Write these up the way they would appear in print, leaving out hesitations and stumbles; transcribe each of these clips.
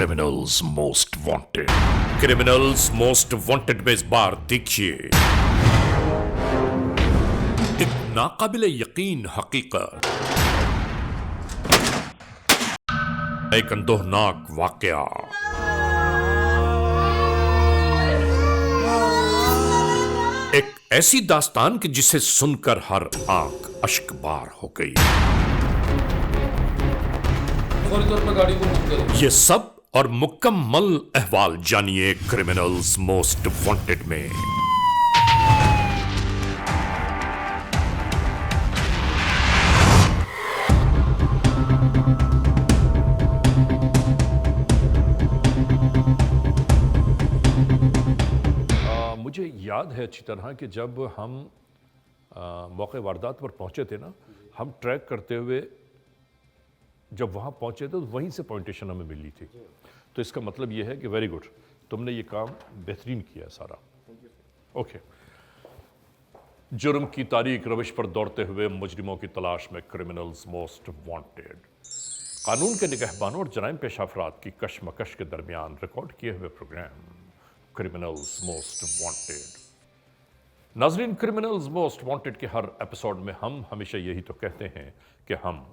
Criminals most wanted. Criminals most wanted में इस बार देखिए एक नाकाबिले यकीन हकीकत, एक अंदोहनाक वाकया, एक ऐसी दास्तान कि जिसे सुनकर हर आंख अश्कबार हो गई। गाड़ी को बुक करो। ये सब और मुकम्मल अहवाल जानिए क्रिमिनल्स मोस्ट वांटेड में। मुझे याद है अच्छी तरह कि जब हम मौके वारदात पर पहुंचे थे ना, हम ट्रैक करते हुए जब वहाँ पहुँचे तो वहीं से पॉइंटेशन हमें मिली थी। तो इसका मतलब ये है कि वेरी गुड, तुमने ये काम बेहतरीन किया है सारा। ओके, जुर्म की तारीख रविश पर दौड़ते हुए मुजरिमों की तलाश में क्रिमिनल्स मोस्ट वांटेड, कानून के निगहबानों और जराइम पेश अफराद की कशमकश के दरमियान रिकॉर्ड किए हुए प्रोग्राम क्रिमिनल्स मोस्ट वांटेड। नाजरीन, क्रिमिनल्स मोस्ट वांटेड के हर एपिसोड में हम हमेशा यही तो कहते हैं कि हम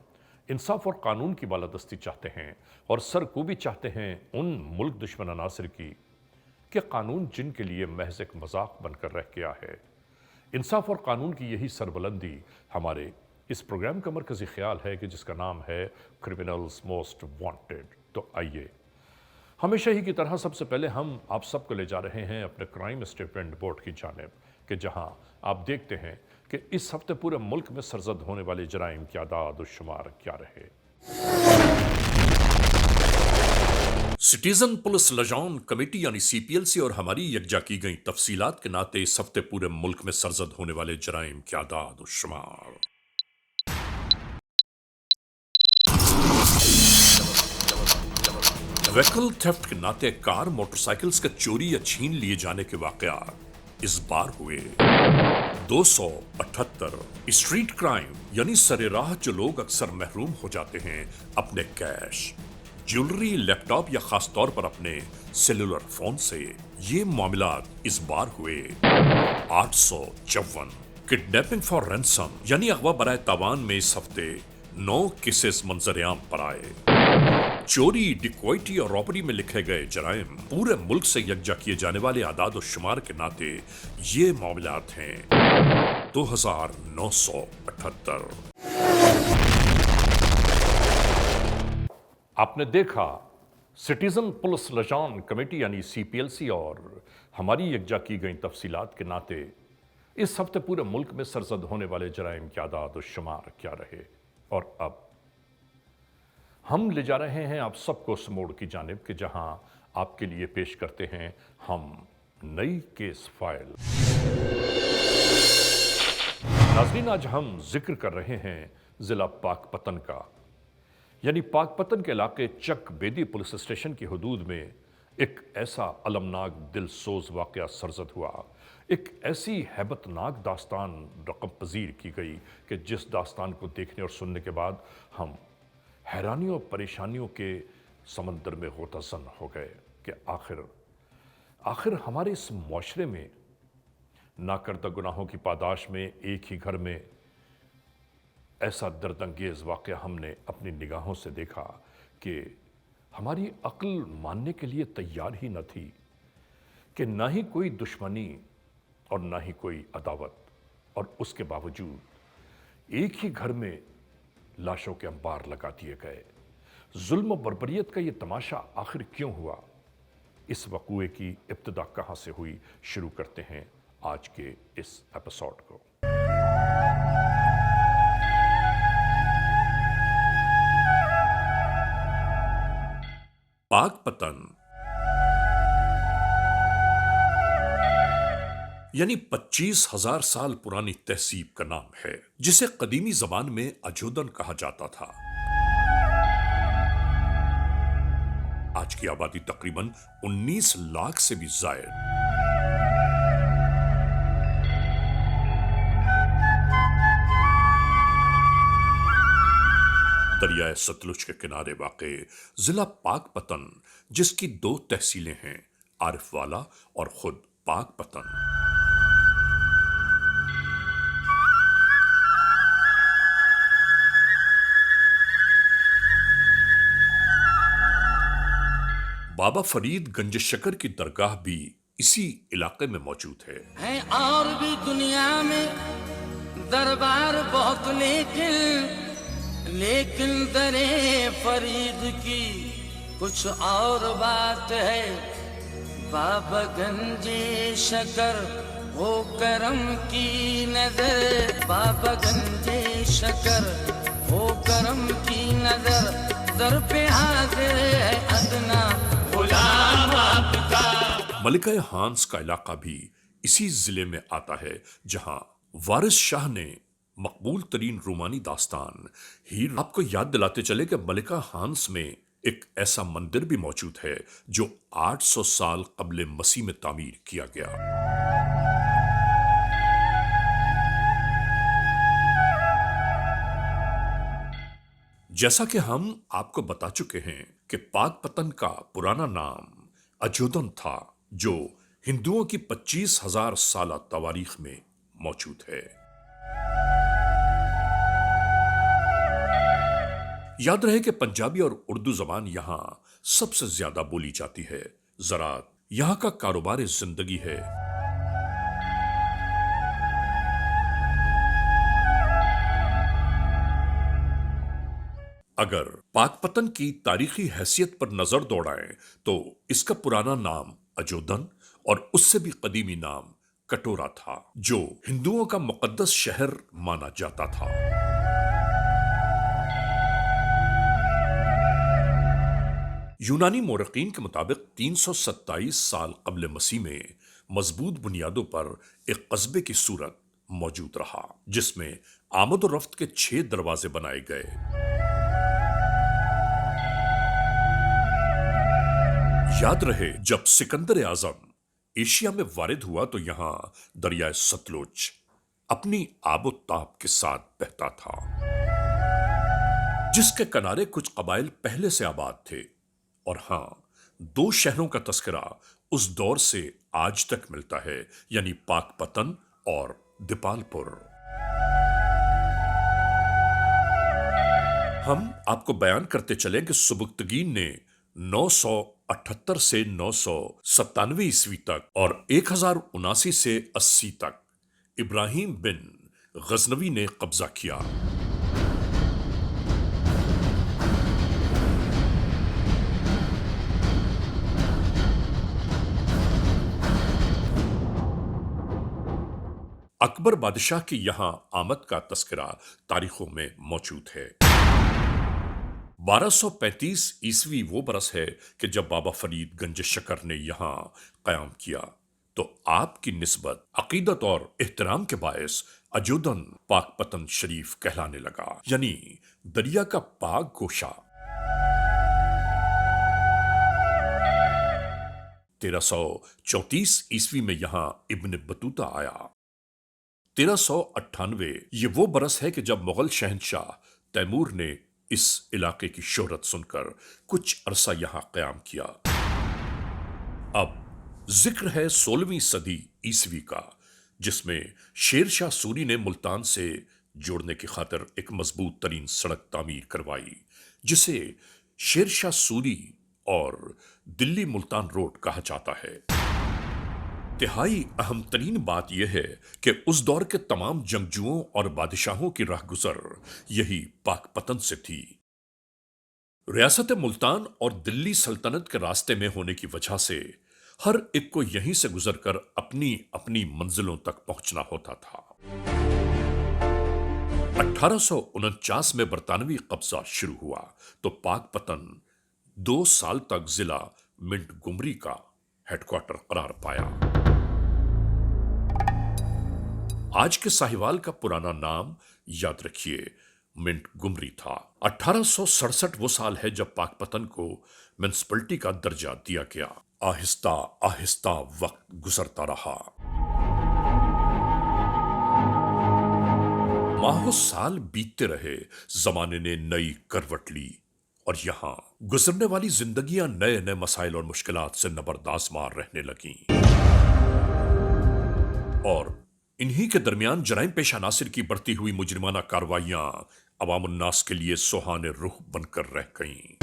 इंसाफ और कानून की बालादस्ती चाहते हैं और सरकूबी चाहते हैं उन मुल्क दुश्मन अनासिर की कि कानून जिनके लिए महज एक मजाक बनकर रह गया है। इंसाफ और कानून की यही सरबुलंदी हमारे इस प्रोग्राम का मरकजी ख्याल है कि जिसका नाम है क्रिमिनल्स मोस्ट वांटेड। तो आइए, हमेशा ही की तरह सबसे पहले हम आप सबको ले जा रहे हैं अपने क्राइम स्टेटमेंट बोर्ड की जानिब कि जहां आप देखते हैं कि इस हफ्ते पूरे मुल्क में सरजद होने वाले जराइम की आदाद और शुमार क्या रहे। सिटीजन पुलिस लजान कमेटी यानी सीपीएलसी और हमारी यकजा की गई तफसीलात के नाते इस हफ्ते पूरे मुल्क में सरजद होने वाले जराइम की आदाद और शुमार। व्हीकल थेफ्ट के नाते कार मोटरसाइकिल्स का चोरी या छीन लिए जाने के वाकयात इस बार हुए 278। स्ट्रीट क्राइम यानी सरेराह जो लोग अक्सर महरूम हो जाते हैं अपने कैश, ज्वेलरी, लैपटॉप या खास तौर पर अपने सेलुलर फोन से, ये मामलात इस बार हुए 854। किडनैपिंग फॉर रैंसम यानी अगवा बराए तावान में इस हफ्ते 9 केसेस मंजरेआम पर आए। चोरी, डिक्वाइटी और रॉबरी में लिखे गए जराइम पूरे मुल्क से यकजा किए जाने वाले आदाद और शुमार के नाते ये मामलात हैं 2978। आपने देखा, सिटीजन पुलिस लजान कमेटी यानी सीपीएलसी और हमारी यकजा की गई तफसीलात के नाते इस हफ्ते पूरे मुल्क में सरजद होने वाले जराइम की आदाद और शुमार क्या रहे। और अब हम ले जा रहे हैं आप सबको उस मोड़ की जानिब कि जहां आपके लिए पेश करते हैं हम नई केस फाइल। नाज़रीन, आज हम जिक्र कर रहे हैं जिला पाकपतन का, यानी पाकपतन के इलाके चक बेदी पुलिस स्टेशन की हदूद में एक ऐसा अलमनाक दिलसोज वाकया सरजद हुआ, एक ऐसी हैबतनाक दास्तान रकम पजीर की गई कि जिस दास्तान को देखने और सुनने के बाद हम हैरानियों और परेशानियों के समंदर में गोताज़न हो गए कि आखिर हमारे इस मुआशरे में नाकर्दा गुनाहों की पादाश में एक ही घर में ऐसा दर्दंगेज वाक़या हमने अपनी निगाहों से देखा कि हमारी अक्ल मानने के लिए तैयार ही न थी कि ना ही कोई दुश्मनी और ना ही कोई अदावत, और उसके बावजूद एक ही घर में लाशों के अंबार लगा दिए गए। जुल्म और बर्बरियत का ये तमाशा आखिर क्यों हुआ? इस वक़ूए की इब्तिदा कहाँ से हुई, शुरू करते हैं आज के इस एपिसोड को। पाकपतन यानी 25,000 साल पुरानी तहसीब का नाम है, जिसे कदीमी जबान में अजोदन कहा जाता था। आज की आबादी तकरीबन 19 लाख से भी जायद। دریائے ستلج کے کنارے واقع ضلع پاک پتن، جس کی 2 تحصیلیں ہیں، عارف والا اور خود پاک پتن۔ بابا فرید گنج شکر کی درگاہ بھی اسی علاقے میں موجود ہے۔ ہیں اور بھی دنیا میں دربار بہت، لیکن درے فرید کی کچھ اور بات ہے۔ بابا گنج شکر ہو کرم کی نظر، بابا گنج شکر ہو کرم کی نظر، در پہ حاضر ہے ادنا غلام آپ کا۔ ملکہ ہانس کا علاقہ بھی اسی ضلع میں آتا ہے، جہاں وارث شاہ نے مقبول ترین رومانی داستان ہیر آپ کو یاد دلاتے چلے کہ ملکہ ہانس میں ایک ایسا مندر بھی موجود ہے جو 800 سال قبل مسیح میں تعمیر کیا گیا۔ جیسا کہ ہم آپ کو بتا چکے ہیں کہ پاک پتن کا پرانا نام اجودن تھا، جو ہندوؤں کی 25,000 سالہ تواریخ میں موجود ہے۔ یاد رہے کہ پنجابی اور اردو زبان یہاں سب سے زیادہ بولی جاتی ہے، زراعت یہاں کا کاروبار زندگی ہے۔ اگر پاک پتن کی تاریخی حیثیت پر نظر دوڑائیں تو اس کا پرانا نام اجودن اور اس سے بھی قدیمی نام کٹورا تھا، جو ہندوؤں کا مقدس شہر مانا جاتا تھا۔ یونانی مورخین کے مطابق 327 سال قبل مسیح میں مضبوط بنیادوں پر ایک قصبے کی صورت موجود رہا، جس میں آمد و رفت کے 6 دروازے بنائے گئے۔ یاد رہے جب سکندر اعظم ایشیا میں وارد ہوا تو یہاں دریائے ستلج اپنی آب و تاب کے ساتھ بہتا تھا، جس کے کنارے کچھ قبائل پہلے سے آباد تھے، اور ہاں 2 شہروں کا تذکرہ اس دور سے آج تک ملتا ہے، یعنی پاک پتن اور دیپال پور۔ ہم آپ کو بیان کرتے چلیں کہ سبکتگین نے 978 سے 997 عیسوی تک اور 1079 سے 80 تک ابراہیم بن غزنوی نے قبضہ کیا۔ اکبر بادشاہ کی یہاں آمد کا تذکرہ تاریخوں میں موجود ہے۔ 1235 عیسوی وہ برس ہے کہ جب بابا فرید گنج شکر نے یہاں قیام کیا تو آپ کی نسبت عقیدت اور احترام کے باعث اجودن پاک پتن شریف کہلانے لگا، یعنی دریا کا پاک گوشہ۔ 1334 عیسوی میں یہاں ابن بطوطہ آیا۔ 1398 یہ وہ برس ہے کہ جب مغل شہنشاہ تیمور نے اس علاقے کی شہرت سن کر کچھ عرصہ یہاں قیام کیا۔ اب ذکر ہے 16ویں صدی عیسوی کا، جس میں شیر شاہ سوری نے ملتان سے جوڑنے کی خاطر ایک مضبوط ترین سڑک تعمیر کروائی، جسے شیر شاہ سوری اور دلی ملتان روڈ کہا جاتا ہے۔ انتہائی اہم ترین بات یہ ہے کہ اس دور کے تمام جنگجوؤں اور بادشاہوں کی راہ گزر یہی پاک پتن سے تھی۔ ریاست ملتان اور دلی سلطنت کے راستے میں ہونے کی وجہ سے ہر ایک کو یہیں سے گزر کر اپنی اپنی منزلوں تک پہنچنا ہوتا تھا۔ 1849 میں برطانوی قبضہ شروع ہوا تو پاک پتن 2 سال تک ضلع منٹ گمری کا ہیڈ کوارٹر قرار پایا۔ آج کے ساہیوال کا پرانا نام یاد رکھیے منٹ گمری تھا۔ 1867 وہ سال ہے جب پاک پتن کو میونسپلٹی کا درجہ دیا گیا۔ آہستہ آہستہ وقت گزرتا رہا۔ माहों साल बीतते रहे, जमाने ने नई करवट ली और यहां गुजरने वाली जिंदगियां नए नए मसाइल और मुश्किलात से नबरदास मार रहने लगीं। और इन्हीं के दरमियान जराइम पेशा नासिर की बढ़ती हुई मुजरिमाना कार्रवाइयां अवामुन्नास के लिए सुहाने रुख बनकर रह गईं।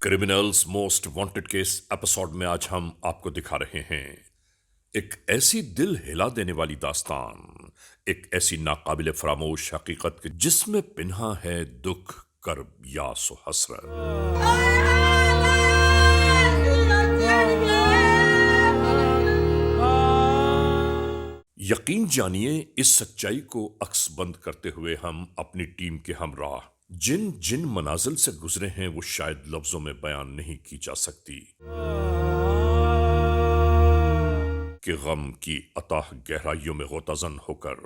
Criminals most wanted case episode में आज हम आपको दिखा रहे हैं एक ऐसी दिल हिला देने वाली दास्तान, एक ऐसी नाकाबिले फरामोश हकीकत के जिसमें पिन्हा है दुख, कर्ब, यास और हसरत। यकीन जानिए, इस सच्चाई को अक्सबंद करते हुए हम अपनी टीम के हमराह जिन जिन मनाजिल से गुजरे हैं वो शायद लफ्जों में बयान नहीं की जा सकती कि गम की अताह गहराइयों में गोताजन होकर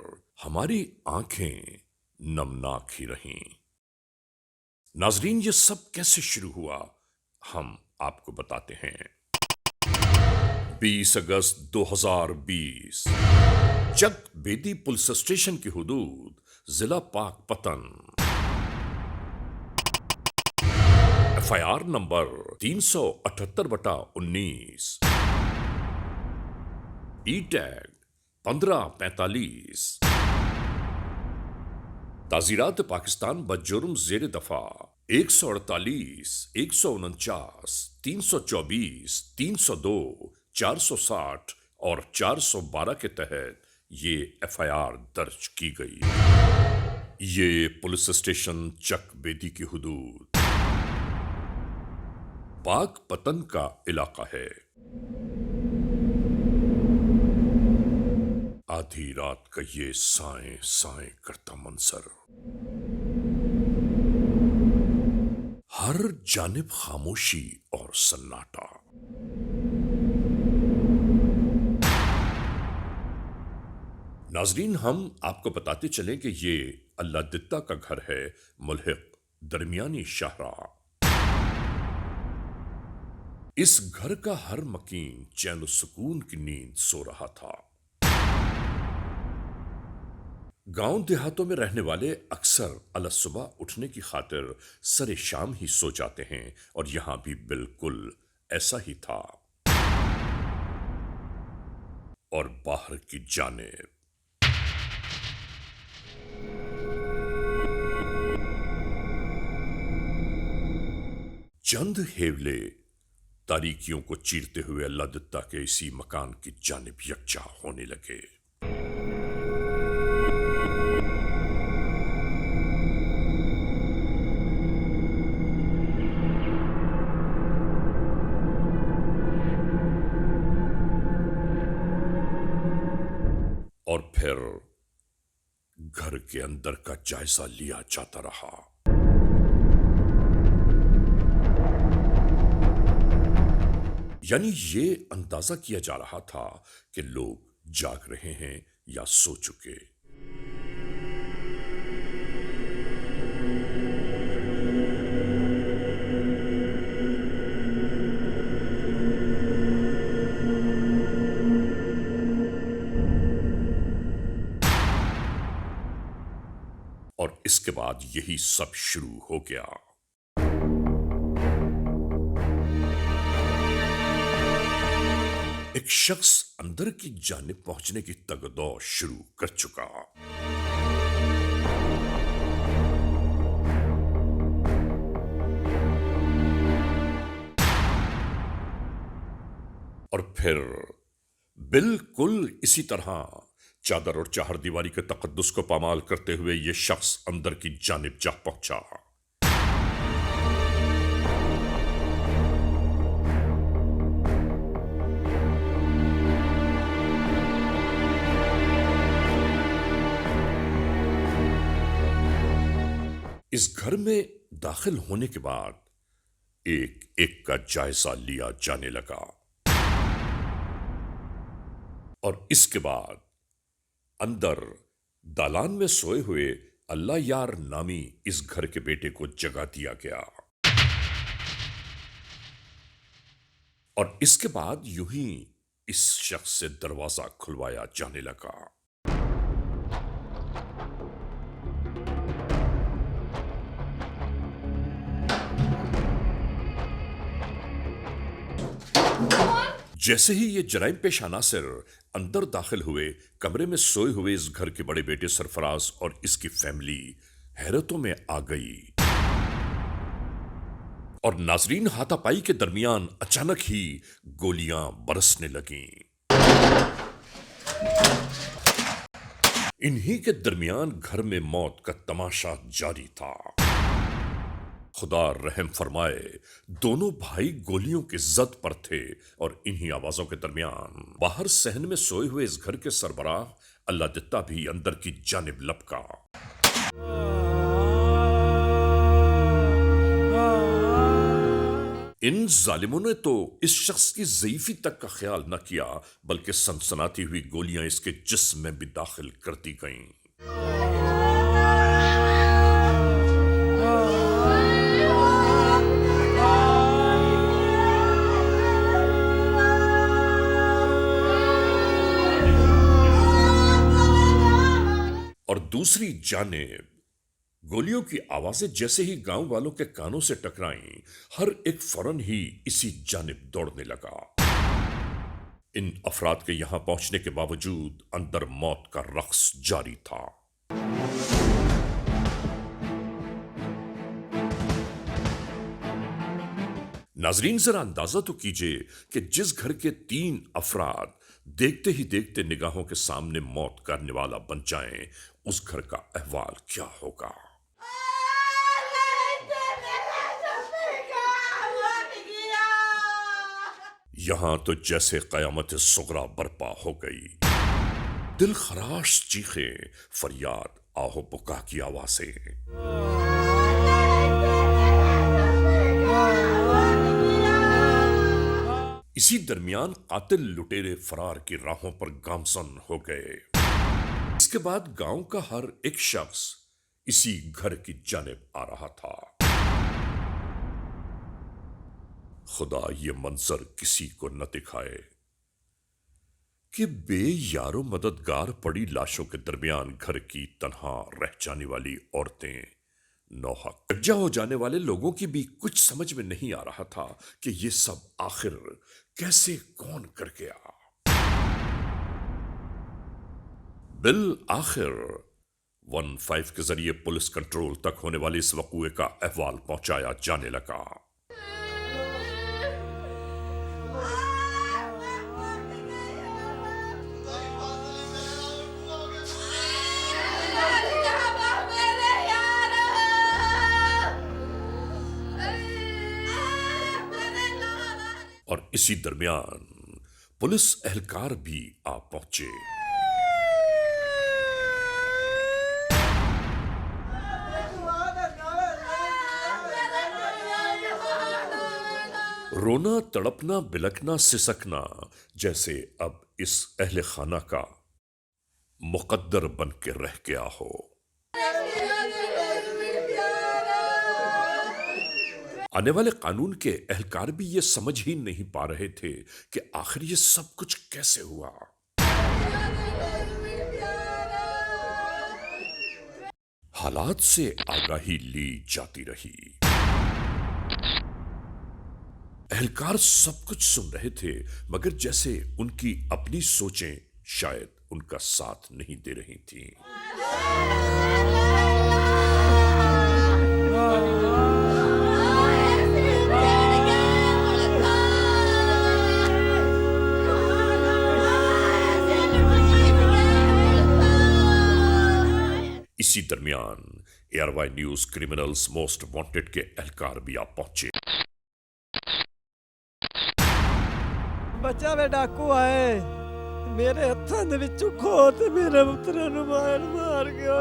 हमारी आंखें नमनाक ही रहीं। नाजरीन, ये सब कैसे शुरू हुआ हम आपको बताते हैं। 20 अगस्त 2020 चक बेदी पुलिस स्टेशन की हुदूद, जिला पाकपतन। FIR number 378/19, ई-टैग 1545। ताजीरात पाकिस्तान बजुर्म जेर दफा 148, 149, 324, 302, 460 और 412 के तहत ये FIR दर्ज की गई। ये पुलिस स्टेशन चक बेदी की हुदूद पाकपतन का इलाका है। आधी रात का ये साएं साएं करता मंजर, हर जानिब खामोशी और सन्नाटा। नाजरीन, हम आपको बताते चलें कि ये अल्लाह दित्ता का घर है, मुल्हिक दरमियानी शाहरा। इस घर का हर मकीन चैन सुकून की नींद सो रहा था। गांव देहातों में रहने वाले अक्सर अलग सुबह उठने की खातिर सरे शाम ही सो जाते हैं और यहां भी बिल्कुल ऐसा ही था। और बाहर की जानिब चंद हेवले तारीकियों को चीरते हुए अल्लाह दित्ता के इसी मकान की जानिब यकजा होने लगे। और फिर घर के अंदर का जायजा लिया जाता रहा। यानी ये अंदाजा किया जा रहा था कि लोग जाग रहे हैं या सो चुके। और इसके बाद यही सब शुरू हो गया। एक शख्स अंदर की जानिब पहुंचने की तगदौ शुरू कर चुका। और फिर बिल्कुल इसी तरह चादर और चाहर दीवारी के तकद्दुस को पामाल करते हुए यह शख्स अंदर की जानिब जा पहुंचा। इस घर में दाखिल होने के बाद एक एक का जायजा लिया जाने लगा और इसके बाद अंदर दालान में सोए हुए अल्लाह यार नामी इस घर के बेटे को जगा दिया गया। और इसके बाद यूं ही इस शख्स से दरवाजा खुलवाया जाने लगा। जैसे ही ये जराइम पेश अनासिर अंदर दाखिल हुए, कमरे में सोए हुए इस घर के बड़े बेटे सरफराज और इसकी फैमिली हैरतों में आ गई। और नाजरीन, हाथापाई के दरमियान अचानक ही गोलियां बरसने लगीं। इन्हीं के दरमियान घर में मौत का तमाशा जारी था। खुदा रहम फरमाए, दोनों भाई गोलियों की जद पर थे और इन्हीं आवाजों के दरमियान बाहर सहन में सोए हुए इस घर के सरबराह अल्लाह दित्ता भी अंदर की जानिब लपका। इन जालिमों ने तो इस शख्स की ज़ईफी तक का ख्याल न किया, बल्कि सनसनाती हुई गोलियां इसके जिस्म में भी दाखिल कर दी गईं। और दूसरी जानिब गोलियों की आवाजें जैसे ही गांव वालों के कानों से टकराईं, हर एक फौरन ही इसी जानिब दौड़ने लगा। इन अफराद के यहां पहुंचने के बावजूद अंदर मौत का रक्स जारी था। नाजरीन, जरा अंदाजा तो कीजिए कि जिस घर के 3 अफराद देखते ही देखते निगाहों के सामने मौत करने वाला बन जाएं, उस घर का अहवाल क्या होगा। यहां तो जैसे कयामत सुगरा बर्पा हो गई। दिल खराश चीखें, फरियाद, आहो बुका की आवाजें। इसी दरमियान कातिल लुटेरे फरार की राहों पर गामजन हो गए। इसके बाद गांव का हर एक शख्स इसी घर की जानिब आ रहा था। खुदा ये मंजर किसी को न दिखाए कि बेयारो मददगार पड़ी लाशों के दरमियान घर की तन्हा रह जाने वाली औरतें, नौहक कब्जा हो जाने वाले लोगों की भी कुछ समझ में नहीं आ रहा था कि ये सब आखिर कैसे कौन कर गया। बिल आखिर 15 के जरिए पुलिस कंट्रोल तक होने वाले इस वकूए का अहवाल पहुंचाया जाने लगा। और इसी दरमियान पुलिस एहलकार भी आ पहुंचे। रोना, तड़पना, बिलखना, सिसकना जैसे अब इस अहले खाना का मुकद्दर बन के रह गया हो। आने वाले कानून के एहलकार भी ये समझ ही नहीं पा रहे थे कि आखिर ये सब कुछ कैसे हुआ। हालात से आगाही ली जाती रही। एहलकार सब कुछ सुन रहे थे, मगर जैसे उनकी अपनी सोचें शायद उनका साथ नहीं दे रही थीं। इसी दरमियान ARY news criminals most wanted के एहलकार भी आ पहुंचे। बच्चा वे डाकू आए मेरे हत्थां दे विचों खो ते मेरे पुत्तरां नूं मार गया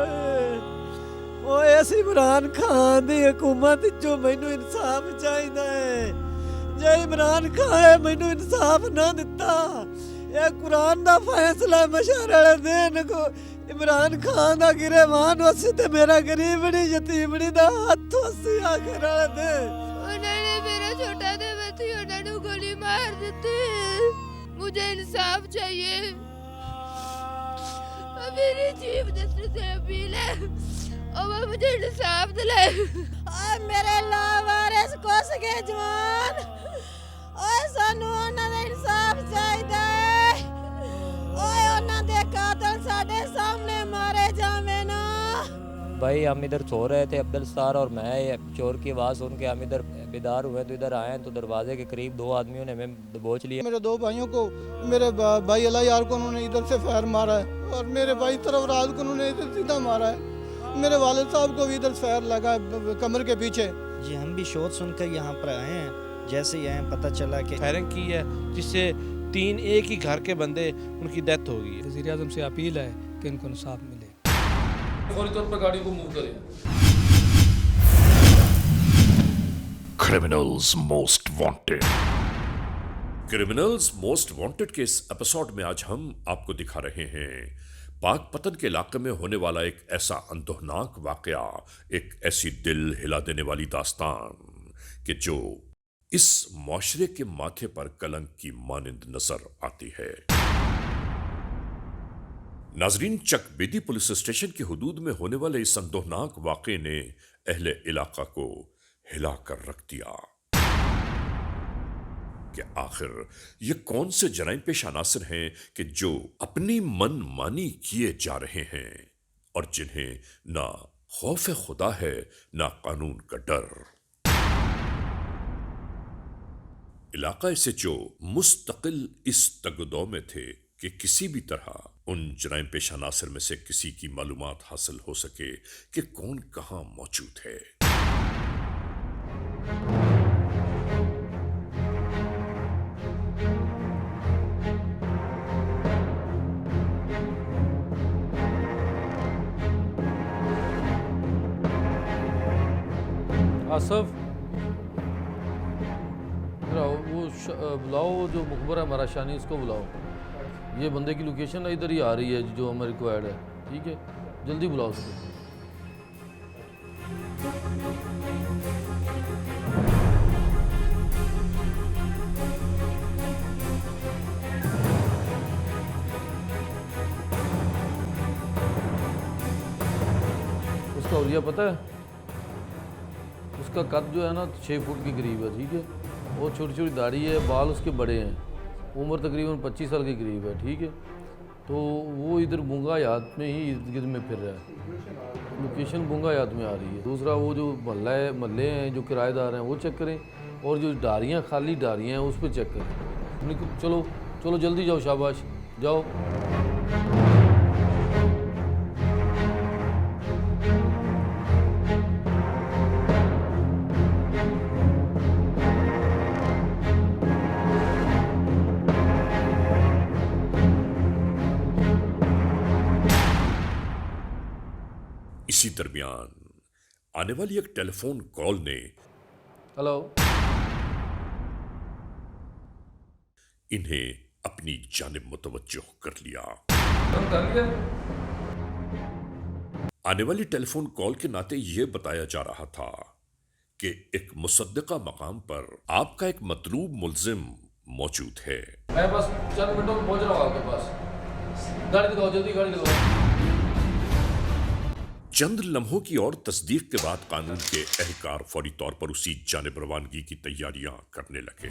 ओए। इस इमरान खान दी हुकूमत जो मैनूं इंसाफ चाहिदा है। जे इमरान खान मैनूं इंसाफ ना दिता, ये कुरान दा फैसला मशारे वाले दिन को इमरान खान दा गिरेवान वसी ते मेरा गरीबड़ी यतीमड़ी दा हत्थ वसी आखिर वाले दिन। उन्होंने मेरा छोटा दे बच्ची उन्होंने गोली मार दी। मुझे इंसाफ चाहिए। मेरी जीव जस्टिस से अपील है और वो मुझे इंसाफ दिलाए। ओए मेरे लावारिस कोस के जवान, ओए सानू उन्हां दा इंसाफ चाहीदा है। ओए उन्हां दे कातिल साडे सामने मारे जावे ना। भाई हम इधर सो रहे थे, अब्दुल सत्तार और मैं, चोर की आवाज़ सुन के हम इधर बेदार हुए तो इधर आए तो दरवाजे के करीब दो आदमियों ने हमें दबोच लिया। मेरे दो भाइयों को, मेरे भाई अला यार को उन्होंने इधर से फायर मारा है और मेरे भाई सरफराज को उन्होंने इधर सीधा मारा है। मेरे वालिद साहब को भी इधर फायर लगा कमर के पीछे। जी हम भी शोर सुनकर यहाँ पर आए हैं। जैसे ही आए पता चला कि फायरिंग की है जिससे 3 एक ही घर के बंदे उनकी डेथ हो गई है। वज़ीर-ए-आज़म से अपील है कि इनको इंसाफ मिले। फौरी तौर पर गाड़ी को मूव करें। Criminals most wanted. Criminals most wanted के इस एपिसोड में आज हम आपको दिखा रहे हैं पाकपतन के इलाके में होने वाला एक ऐसा अंदोहनाक वाकया, एक ऐसी दिल हिला देने वाली दास्तान कि जो इस मुआशरे के माथे पर कलंक की मानिंद नजर आती है। नाजरीन, चकबेदी पुलिस स्टेशन की हुदूद में होने वाले इस अंदोहनाक वाकये ने अहले इलाका को हिला कर रख दिया कि आखिर ये कौन से जराइम पेश अनासर हैं कि जो अपनी मन मानी किए जा रहे हैं और जिन्हें ना खौफ खुदा है ना कानून का डर। इलाका से जो मुस्तकिल इस तगदो में थे कि किसी भी तरह उन जराइम पेश अनासर में से किसी की मालूमात हासिल हो सके कि कौन कहां मौजूद है। आसफ बुलाओ जो मुखबर है हमारा शानी, इसको बुलाओ। ये बंदे की लोकेशन इधर ही आ रही है जो हमें रिक्वायर्ड है। ठीक है, जल्दी बुलाओ उसको। उसका हुलिया पता है? उसका कद जो है ना 6 फुट के करीब है। ठीक है, और छोटी छोटी दाढ़ी है, बाल उसके बड़े हैं, उम्र तकरीबन 25 साल के करीब है। ठीक है, तो वो इधर बुंगा याद में ही इर्द गिर्द में फिर रहा है। लोकेशन बुंगा याद में आ रही है। दूसरा वो जो महल्ले हैं जो किराएदार हैं वो चेक करें, और जो डारियाँ खाली डारियाँ हैं उस पर चेक करें। चलो चलो जल्दी जाओ, शाबाश जाओ। इसी दरमियान आने वाली एक टेलीफोन कॉल ने हेलो इन्हें अपनी जानिब मुतवज्जो कर लिया। आने वाली टेलीफोन कॉल के नाते यह बताया जा रहा था कि एक मुसद्दिका मकाम पर आपका एक मतलूब मुल्जिम मौजूद है। मैं बस चंद मिनटों में पहुंच रहा हूँ आपके पास। गाड़ी दिखाओ, जल्दी गाड़ी दिखाओ। चंद लम्हों की और तस्दीक के बाद कानून के एहलकार फौरी तौर पर उसी जानिब रवानगी की तैयारियां करने लगे।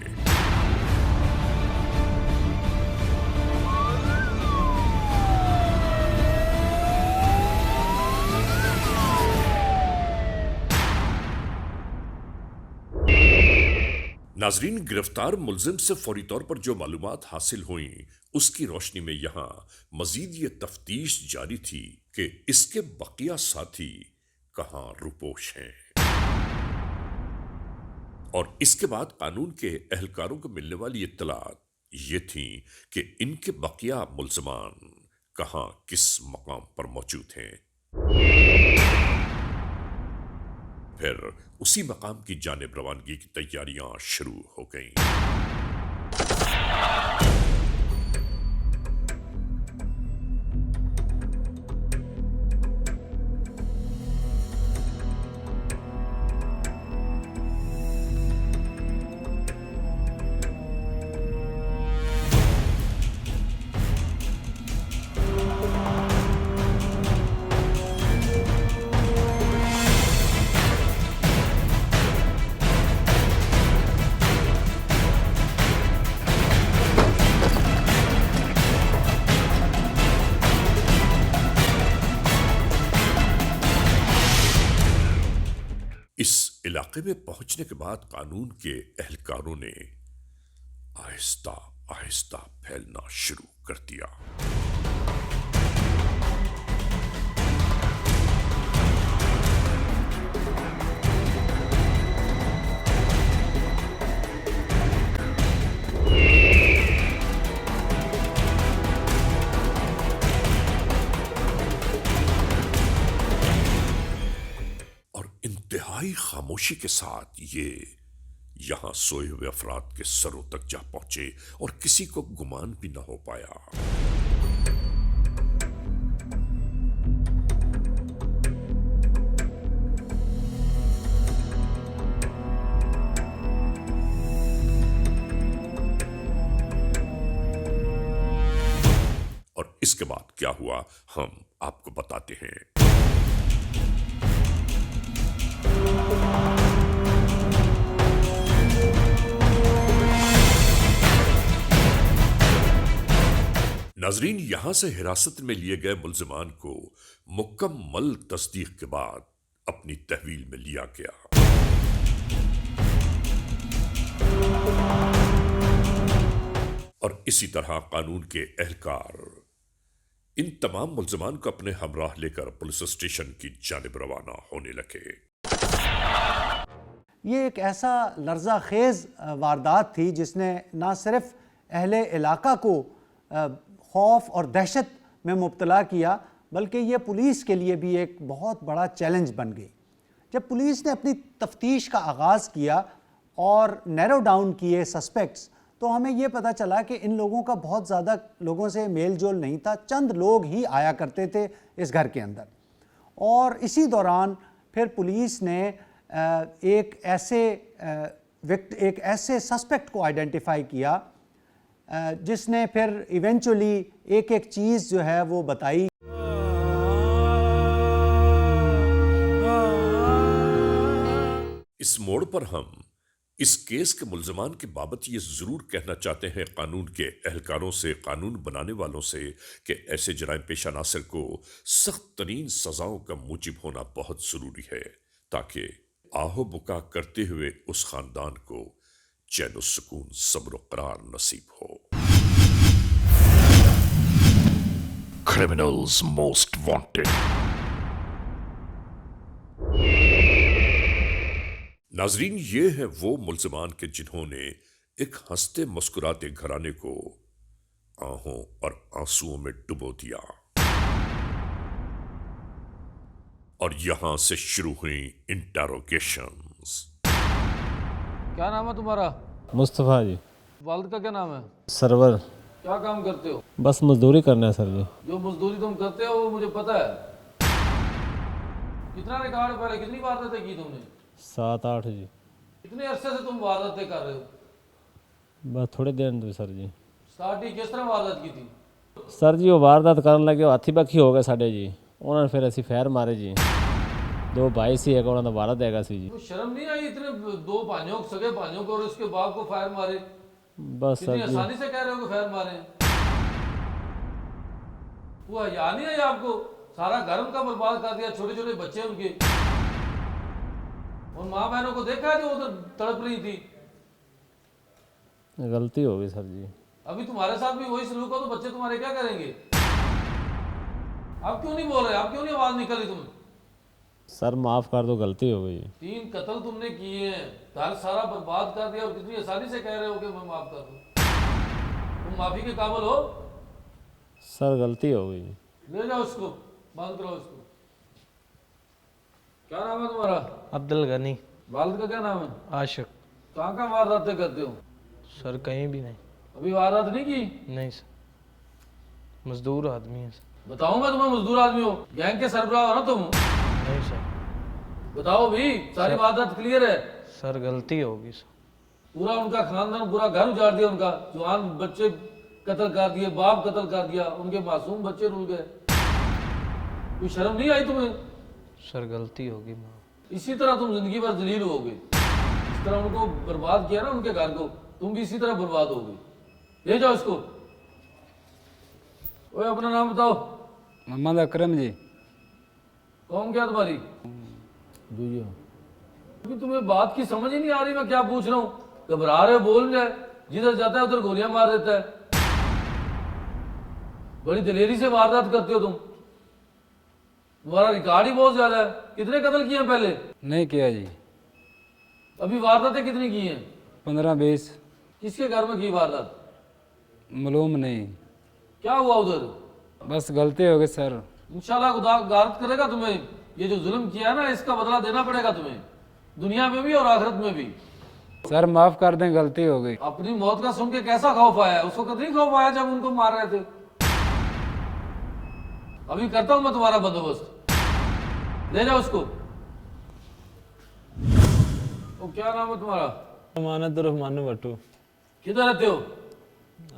नाजरीन, गिरफ्तार मुल्जिम से फौरी तौर पर जो मालूमात हासिल हुई उसकी रोशनी में यहां मजीद ये तफ्तीश जारी थी कि इसके बकिया साथी कहां रुपोश हैं, और इसके बाद कानून के एहलकारों को मिलने वाली इत्तलात ये थी कि इनके बकिया मुल्जिमान कहां किस मकाम पर मौजूद हैं। फिर उसी मकाम की जानिब रवानगी की तैयारियां शुरू हो गईं। اس علاقے میں پہنچنے کے بعد قانون کے اہلکاروں نے آہستہ آہستہ پھیلنا شروع کر دیا۔ انتہائی خاموشی کے ساتھ یہ یہاں سوئے ہوئے افراد کے سروں تک جا پہنچے اور کسی کو گمان بھی نہ ہو پایا۔ اور اس کے بعد کیا ہوا ہم آپ کو بتاتے ہیں۔ ناظرین، یہاں سے حراست میں لیے گئے ملزمان کو مکمل تصدیق کے بعد اپنی تحویل میں لیا گیا۔ اور اسی طرح قانون کے اہلکار ان تمام ملزمان کو اپنے ہمراہ لے کر پولیس اسٹیشن کی جانب روانہ ہونے لگے۔ یہ ایک ایسا لرزہ خیز واردات تھی جس نے نہ صرف اہل علاقہ کو خوف اور دہشت میں مبتلا کیا، بلکہ یہ پولیس کے لیے بھی ایک بہت بڑا چیلنج بن گئی۔ جب پولیس نے اپنی تفتیش کا آغاز کیا اور نیرو ڈاؤن کیے سسپیکٹس، تو ہمیں یہ پتہ چلا کہ ان لوگوں کا بہت زیادہ لوگوں سے میل جول نہیں تھا، چند لوگ ہی آیا کرتے تھے اس گھر کے اندر۔ اور اسی دوران پھر پولیس نے ایک ایسے سسپیکٹ کو آئیڈینٹیفائی کیا جس نے پھر ایونچولی ایک ایک چیز جو ہے وہ بتائی۔ اس موڑ پر ہم اس کیس کے ملزمان کی بابت یہ ضرور کہنا چاہتے ہیں قانون کے اہلکاروں سے، قانون بنانے والوں سے، کہ ایسے جرائم پیشہ عناصر کو سخت ترین سزاؤں کا موجب ہونا بہت ضروری ہے، تاکہ آہو بکا کرتے ہوئے اس خاندان کو چین و سکون، صبر و قرار نصیب ہو۔ Criminals Most Wanted۔ ناظرین، یہ ہے وہ ملزمان کے جنہوں نے ایک ہنستے مسکراتے گھرانے کو آہوں اور آنسوؤں میں ڈبو دیا، اور یہاں سے شروع ہوئی انٹروگیشنز۔ کیا نام ہے تمہارا؟ مصطفیٰ جی۔ والد کا کیا نام ہے؟ سرور۔ کیا کام کرتے ہو؟ بس مزدوری کرنا ہے سر جی۔ جو مزدوری تم کرتے ہو وہ مجھے پتا ہے۔ کتنا ریکارڈ پہلے کتنی وارداتیں کی تم نے؟ 7-8 جی۔ کتنے عرصے سے تم وارداتیں کر رہے ہو؟ بس تھوڑے دن تو سر جی۔ سٹارٹ ہی کس طرح واردات کی تھی؟ سر جی وہ واردات کرن لگے ہاتھی بکھی ہو گئے ساڈے جی، انہوں نے پھر اسی فیر مارے جی۔ 2 بھائی سی، ایک انہوں نے والد ہے گا سی جی۔ شرم نہیں آئی اتنے 2 بھائیوں سگے بھائیوں کو اور اس کے باپ کو فائر مارے؟ بس سر کتنی جی آسانی سے کہہ رہے ہو کہ فائر مارے ہیں؟ وہ حیا نہیں ہے آپ کو؟ سارا گھر ان کا برباد کر دیا، چھوٹے چھوٹے بچے ان کے، ان ماں بہنوں کو دیکھا ہے جو ادھر تڑپ رہی تھی۔ غلطی ہو گئی سر جی۔ ابھی تمہارے ساتھ بھی وہی سلوک ہو تو بچے تمہارے کیا کریں گے؟ آپ کیوں نہیں بول رہے؟ آپ کیوں نہیں آواز نکلی تم؟ سر معاف کر دو، غلطی ہو گئی۔ 3 قتل تم نے کیے ہیں، گھر سارا برباد کر دیا، اور کتنی آسانی سے کہہ رہے ہو کہ میں معاف کر دوں۔ تم معافی کے قابل ہو؟ سر غلطی ہو گئی۔ لے جاؤ اس کو، بند کرو اس کو۔ کیا نام ہے تمہارا؟ عبد الغنی۔ والد کا کیا نام ہے؟ عاشق۔ کہاں کہاں وارداتیں کرتے ہو؟ سر کہیں بھی نہیں۔ ابھی واردات نہیں کی؟ نہیں سر، مزدور آدمی ہے سر۔ بتاؤں میں تمہیں مزدور آدمی ہو؟ گینگ کے سربراہ ہو نا تم؟ نہیں سر۔ بتاؤ بھی، ساری واردات کلیئر ہے؟ سر غلطی ہوگی سر۔ پورا ان کا خاندان، پورا گھر اجاڑ دیا، ان کا جوان بچے قتل کر دیے، باپ قتل کر دیا، ان کے معصوم بچے رول گئے۔ کوئی شرم نہیں آئی تمہیں؟ سر غلطی ہوگی۔ اسی طرح تم زندگی بھر ذلیل ہو گے، اس طرح ان کو برباد کیا نا ان کے گھر کو، تم بھی اسی طرح برباد ہو گے۔ لے جاؤ اس کو۔ اوے اپنا نام بتاؤ۔ محمد اکرم جی۔ قوم کیا تمہاری؟ अभी तुम्हें बात की समझ ही नहीं आ रही मैं क्या पूछ रहा हूँ। घबरा रहे हो, बोल जाए, जिधर जाता है उधर गोलियां मार देता है। बड़ी दलेरी से वारदात करते हो तुम, तुम्हारा रिकॉर्ड ही बहुत ज्यादा है। कितने कत्ल किए हैं पहले? नहीं किया जी। अभी वारदातें कितनी की हैं? 15-20। किसके घर में की वारदात? मालूम नहीं। क्या हुआ उधर? बस गलती हो गई सर। इंशाल्लाह खुदा गारत करेगा तुम्हें। ये जो जुल्म किया है ना, इसका बदला देना पड़ेगा तुम्हें, दुनिया में भी और आखिरत में भी। सर माफ कर दें, गलती हो गई। अपनी मौत का सुन के कैसा खौफ आया? उस वक्त नहीं खौफ आया जब उनको मार रहे थे? अभी करता हूं मैं तुम्हारा बंदोबस्त, ले जाओ उसको। तो क्या नाम है तुम्हारा? अमानत रहमान भट्टू। किधर रहते हो?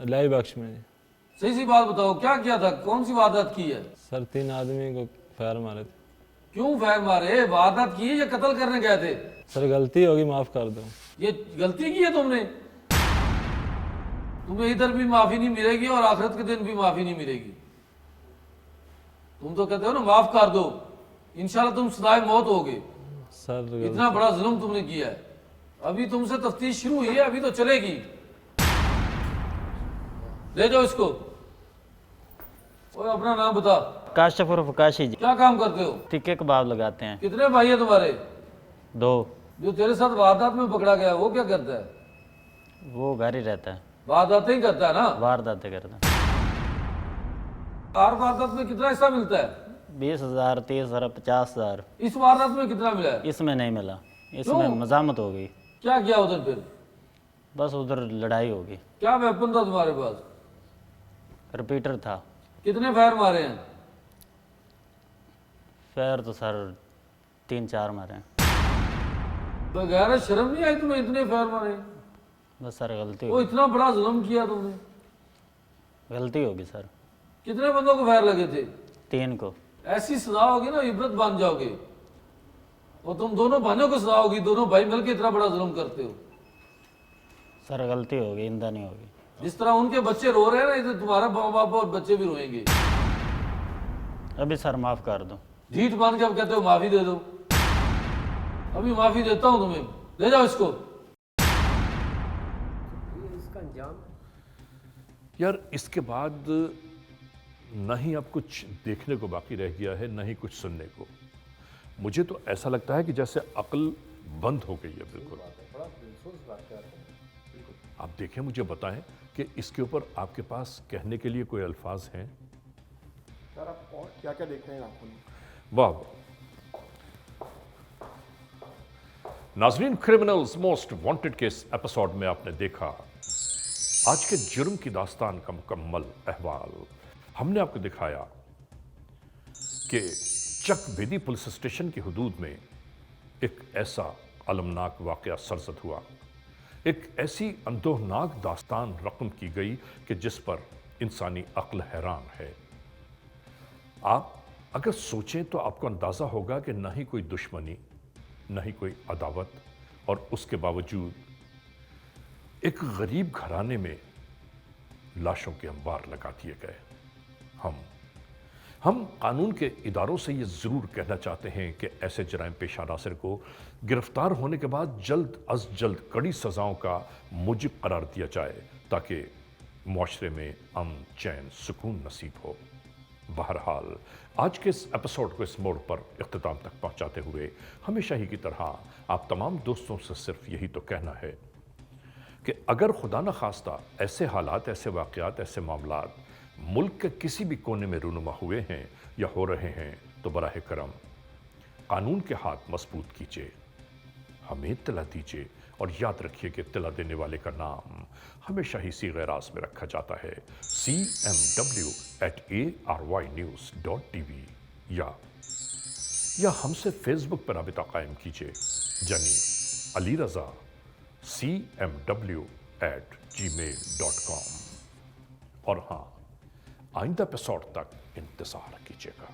लाई बख्श में। सही सी बात बताओ, क्या किया था? कौन सी वारदात की है? सर 3 आदमी को फायर मारे थे। क्यों फायर मारे? वारदात की है या कत्ल करने गए थे? सर गलती होगी, माफ कर दो। ये गलती की है तुमने? तुम्हें इधर भी माफी नहीं मिलेगी और आखिरत के दिन भी माफी नहीं मिलेगी। तुम तो कहते हो ना माफ कर दो, इंशाल्लाह तुम सदाए मौत होगे। सर इतना बड़ा जुल्म तुमने किया है। अभी तुमसे तफ्तीश शुरू हुई है, अभी तो चलेगी। ले जाओ इसको। और अपना नाम बता। काशिफ और फकाशी जी। क्या काम करते हो? टिक्के कबाब लगाते हैं। कितने भाई है तुम्हारे? 2। जो तेरे साथ वारदात में पकड़ा गया वो क्या करता है? वो घर ही रहता है। वारदातें ही करता है ना? वारदातें करता है। हर वारदात में कितना हिस्सा मिलता है? 20,000, 30,000, 50,000। इस वारदात में कितना मिला है? इसमें नहीं मिला, इसमें मजामत हो गई। क्या किया उधर फिर? बस उधर लड़ाई होगी। क्या वेपन था तुम्हारे पास? रिपीटर था। कितने फायर मारे हैं? फायर तो सर 3-4 मारे हैं। बगैर शर्म नहीं आई तुम्हें? इतने फायर मारे? बस सर गलती वो इतना बड़ा जुल्म किया तुमने। गलती होगी सर। कितने बंदों को फायर लगे थे? 3 को। ऐसी सजा होगी ना, इबरत बन जाओगे। और तुम दोनों भाइयों को सजा होगी, दोनों भाई मिलकर इतना बड़ा जुल्म करते हो। सर गलती होगी, इंदा नहीं होगी। जिस तरह उनके बच्चे रो रहे हैं ना, इधर तुम्हारा माँ बाप और बच्चे भी रोएंगे। अभी सर माफ कर दो। ढीठ मान के अब कहते हो माफी दे दो। अभी माफी देता हूं तुम्हें, ले जाओ इसको। यार इसके बाद न ही अब कुछ देखने को बाकी रह गया है, न ही कुछ सुनने को। मुझे तो ऐसा लगता है कि जैसे अक्ल बंद हो गई है बिल्कुल। आप देखें, मुझे बताएं कि इसके ऊपर आपके पास कहने के लिए कोई अल्फाज हैं? सर आप और क्या क्या देख रहे हैं आंखों में? वाह। नाजरीन, criminals most wanted case episode में आपने देखा आज के जुर्म की दास्तान का मुकम्मल अहवाल। हमने आपको दिखाया कि चक बेदी पुलिस स्टेशन की हुदूद में एक ऐसा अलमनाक वाकया सरजद हुआ, एक ऐसी अंदोहनाक दास्तान रकम की गई कि जिस पर इंसानी अक्ल हैरान है। आप अगर सोचें तो आपको अंदाज़ा होगा कि न ही कोई दुश्मनी, न ही कोई अदावत, और उसके बावजूद एक गरीब घराने में लाशों के अंबार लगा दिए गए। हम कानून के इदारों से ये ज़रूर कहना चाहते हैं कि ऐसे जराइम पेशा नासिर को गिरफ्तार होने के बाद जल्द अज जल्द कड़ी सज़ाओं का मूजिब करार दिया जाए ताकि मुआशरे में अमन, चैन, सुकून नसीब हो। बहरहाल आज के इस एपिसोड को इस मोड़ पर इख्तिताम तक पहुंचाते हुए हमेशा ही की तरह आप तमाम दोस्तों से सिर्फ यही तो कहना है कि अगर खुदा न खास्ता ऐसे हालात, ऐसे वाक़यात, ऐसे मामलात मुल्क के किसी भी कोने में रूनुमा हुए हैं या हो रहे हैं तो बराह करम कानून के हाथ मजबूत कीजिए, हमें इत्तला दीजिए और याद रखिए कि इत्तला देने वाले का नाम हमेशा ही सीग़े राज़ में रखा जाता है cmw@arYnews.tv या हमसे फेसबुक पर राबिता कायम कीजिए, यानी अली रज़ा cmw@gmail.com। और हाँ, आइंदा एपिसोड तक इंतजार कीजिएगा।